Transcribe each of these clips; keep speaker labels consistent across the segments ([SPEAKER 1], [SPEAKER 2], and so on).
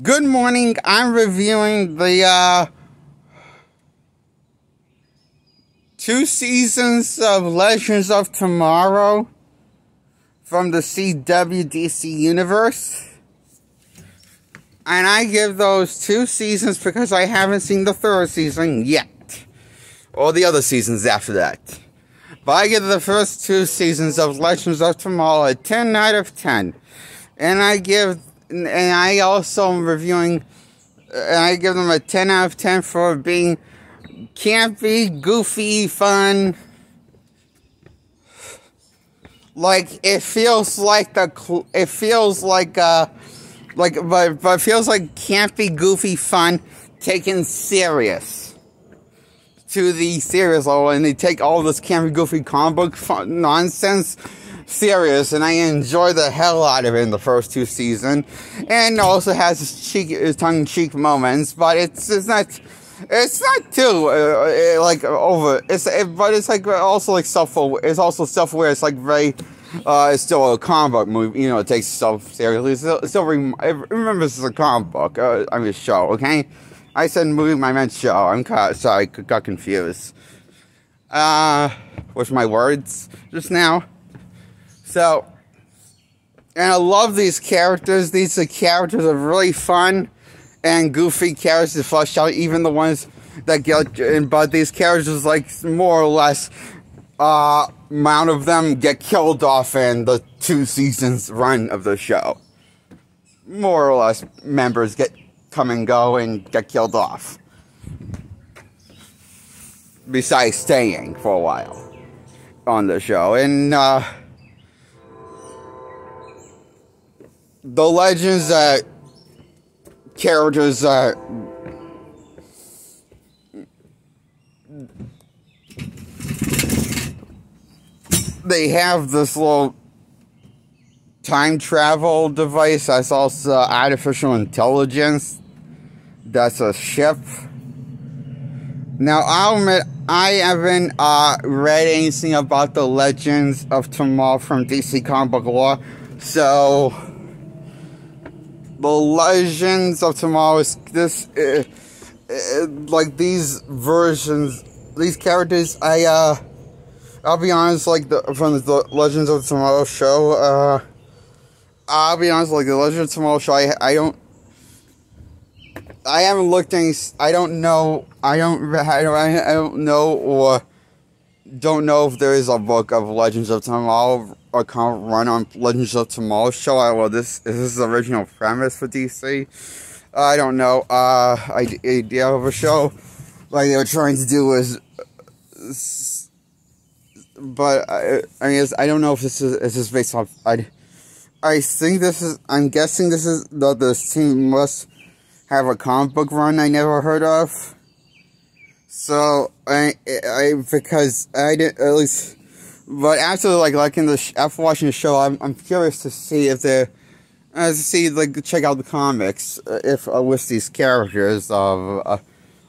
[SPEAKER 1] Good morning. I'm reviewing the two seasons of Legends of Tomorrow from the CW/DC universe. And I give those two seasons because I haven't seen the third season yet. Or the other seasons after that. But I give the first two seasons of Legends of Tomorrow a 10 out of 10. And I also am reviewing, and I give them a 10 out of 10 for being campy, goofy, fun. Like, it feels like but it feels like campy, goofy fun taken serious to the serious level, and they take all this campy, goofy comic book fun nonsense serious, and I enjoy the hell out of it in the first two seasons, and also has his tongue-in-cheek moments, but it's not too over. But it's like also like self-aware. It's also self-aware. It's like very. It's still a comic book movie. You know, it takes itself seriously. Remember, this is a comic book. I mean, show. Okay, I said movie, I meant show. I'm sorry, got confused. With my words just now. So, and I love these characters. These characters are really fun and goofy characters to flesh out. Even the ones that but these characters, like, more or less, amount of them get killed off in the two seasons run of the show. More or less, members come and go and get killed off. Besides staying for a while on the show. And, the Legends characters they have this little time travel device that's also artificial intelligence. That's a ship. Now, I'll admit, I haven't read anything about the Legends of Tomorrow from DC Comic Book Lore, so the Legends of Tomorrow is this, like these versions, these characters. I'll be honest, like from the Legends of Tomorrow show. I'll be honest, like the Legends of Tomorrow show. I haven't looked any. I don't know or don't know if there is a book of Legends of Tomorrow or comic run on Legends of Tomorrow show. Well, this is the original premise for DC. I don't know. Idea of a show like they were trying to do was, but I guess I don't know if this is based off. I think this is. I'm guessing this is this team must have a comic book run I never heard of. So because I didn't, at least, but after after watching the show, I'm curious to see if check out the comics with these characters or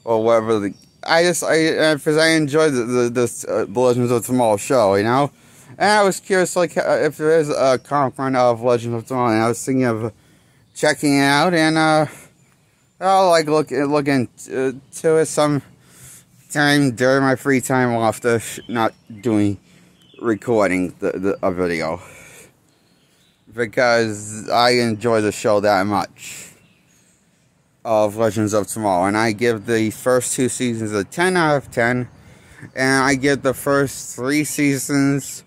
[SPEAKER 1] whatever. Because I enjoyed the Legends of Tomorrow show, you know, and I was curious if there is a comic run of Legends of Tomorrow, and I was thinking of checking it out, and I'll look into it some time during my free time after not recording a video, because I enjoy the show that much of Legends of Tomorrow, and I give the first two seasons a 10 out of 10, and I give the first three seasons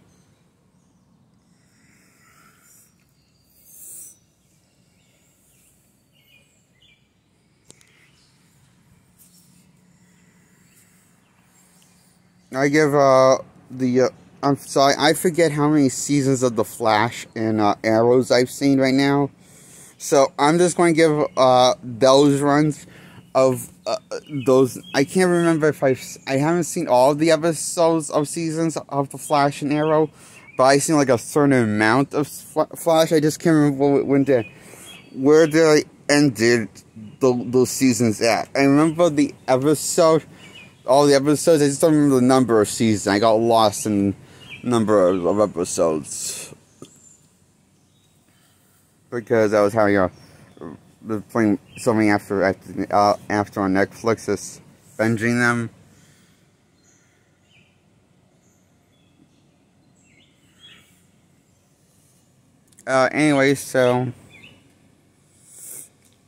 [SPEAKER 1] I'm sorry, I forget how many seasons of The Flash and Arrows I've seen right now. So I'm just going to give those runs of those. I can't remember if I haven't seen all of the episodes of seasons of The Flash and Arrow, but I've seen like a certain amount of Flash. I just can't remember where they ended those seasons at. I remember the episode. All the episodes, I just don't remember the number of seasons. I got lost in number of episodes because I was having playing something after on Netflix, just binging them. Anyway, so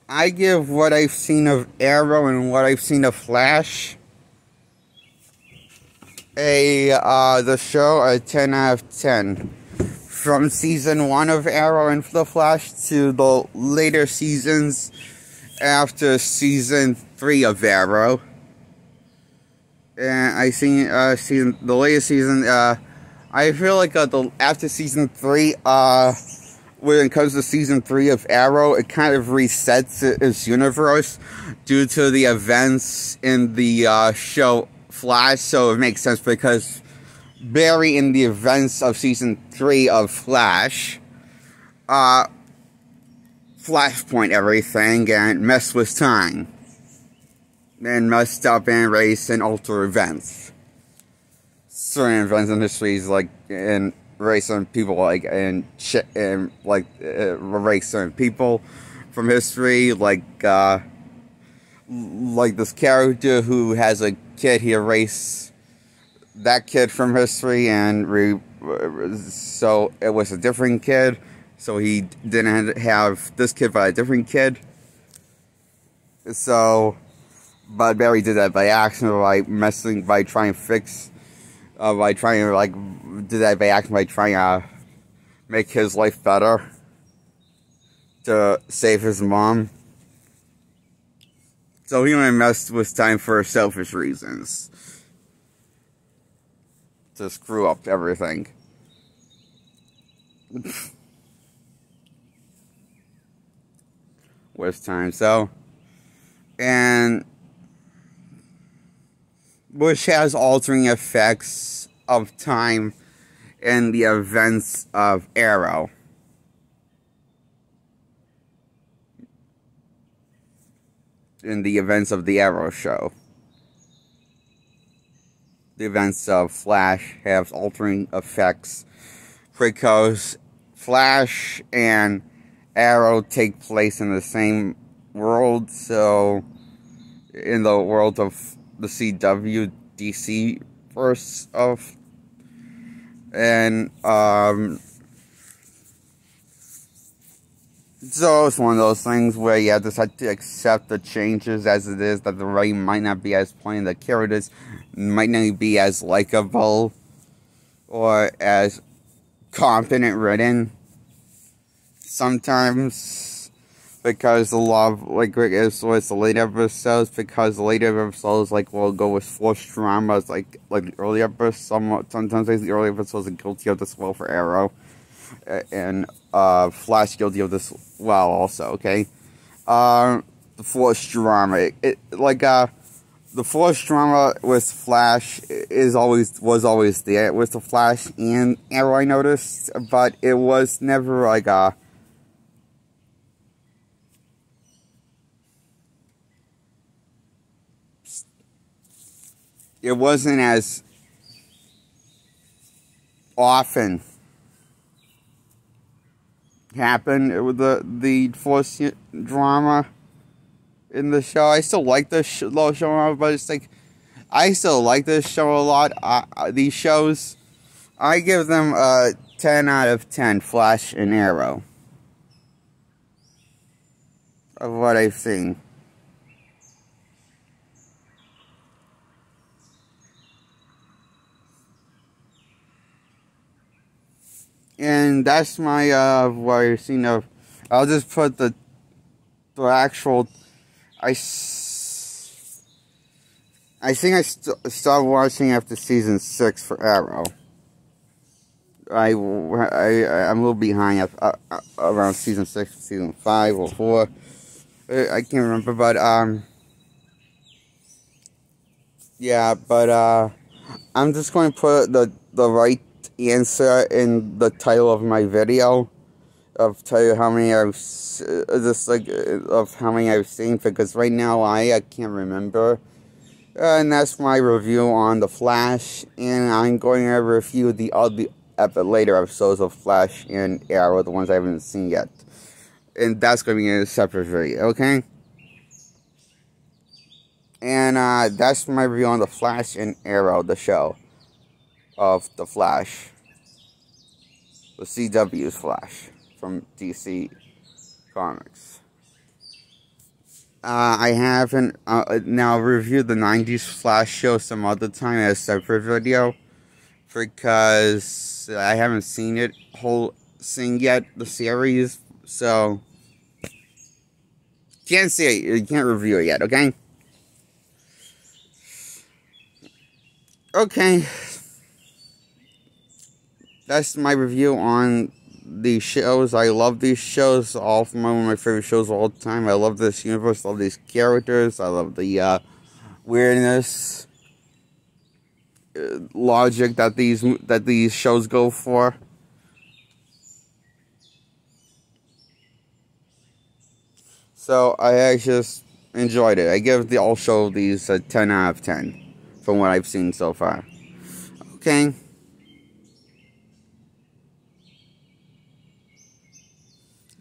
[SPEAKER 1] I give what I've seen of Arrow and what I've seen of Flash the show a 10 out of 10. From season 1 of Arrow and the Flash to the later seasons after season 3 of Arrow. And I seen the latest season. I feel like after season 3, when it comes to season 3 of Arrow, it kind of resets its universe due to the events in the show Flash. So it makes sense because Barry, in the events of season 3 of Flash, flashpoint everything and mess with time. And messed up and erase and alter events. Certain events in history, like, and erase certain people, like, and erase certain people from history, like this character who has a kid, he erased that kid from history, and so it was a different kid, so he didn't have this kid but a different kid. So, but Barry did that by accident, by trying to make his life better, to save his mom. So he only messed with time for selfish reasons. To screw up everything. With time, so. And which has altering effects of time in the events of Arrow. In the events of the Arrow show. The events of Flash have altering effects because Flash and Arrow take place in the same world, so in the world of the CW DC verse of, and so it's one of those things where you have to accept the changes as it is, that the writing might not be as plain, the characters might not be as likable or as competent written sometimes, because the love, like Rick is with the later episodes, because the later episodes will go with forced dramas like the early episodes. Sometimes the early episodes are guilty of this well for Arrow. And Flash guilty of this well also, okay? The forced drama. The forced drama with Flash was always there with the Flash and Arrow, I noticed, but it was never it wasn't as often happened with the forced drama in the show. I still like this show, but it's like, I still like this show a lot. These shows, I give them a 10 out of 10, Flash and Arrow, of what I've seen. And that's my, what I've seen of. I'll just put the actual, I think I stopped watching after season 6 for Arrow. I'm a little behind around season 6, season 5 or 4. I can't remember, but, yeah, but, I'm just going to put the right answer in the title of my video, of tell you how many I've how many I've seen, because right now I can't remember. And that's my review on the Flash, and I'm going to review the later episodes of Flash and Arrow, the ones I haven't seen yet. and that's going to be in a separate video, okay? And that's my review on The Flash and Arrow, the show of The Flash. The CW's Flash from DC Comics. I haven't now reviewed the 90s Flash show some other time as a separate video because I haven't seen it yet, the series, so can't see it, you can't review it yet, okay? Okay, that's my review on these shows. I love these shows, all from one of my favorite shows of all time. I love this universe, I love these characters, I love the weirdness, logic that these shows go for. So I just enjoyed it. I give the all show these a 10 out of 10 from what I've seen so far. Okay.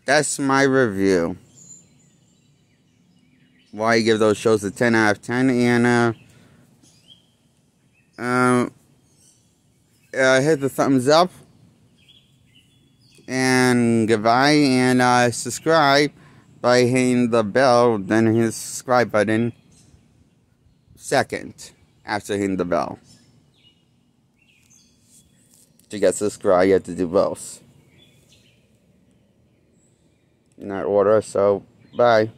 [SPEAKER 1] That's my review. Why I give those shows a 10 out of 10, and hit the thumbs up, and goodbye, and subscribe by hitting the bell, then hit the subscribe button second after hitting the bell. To get subscribed, you have to do both in that order, so bye.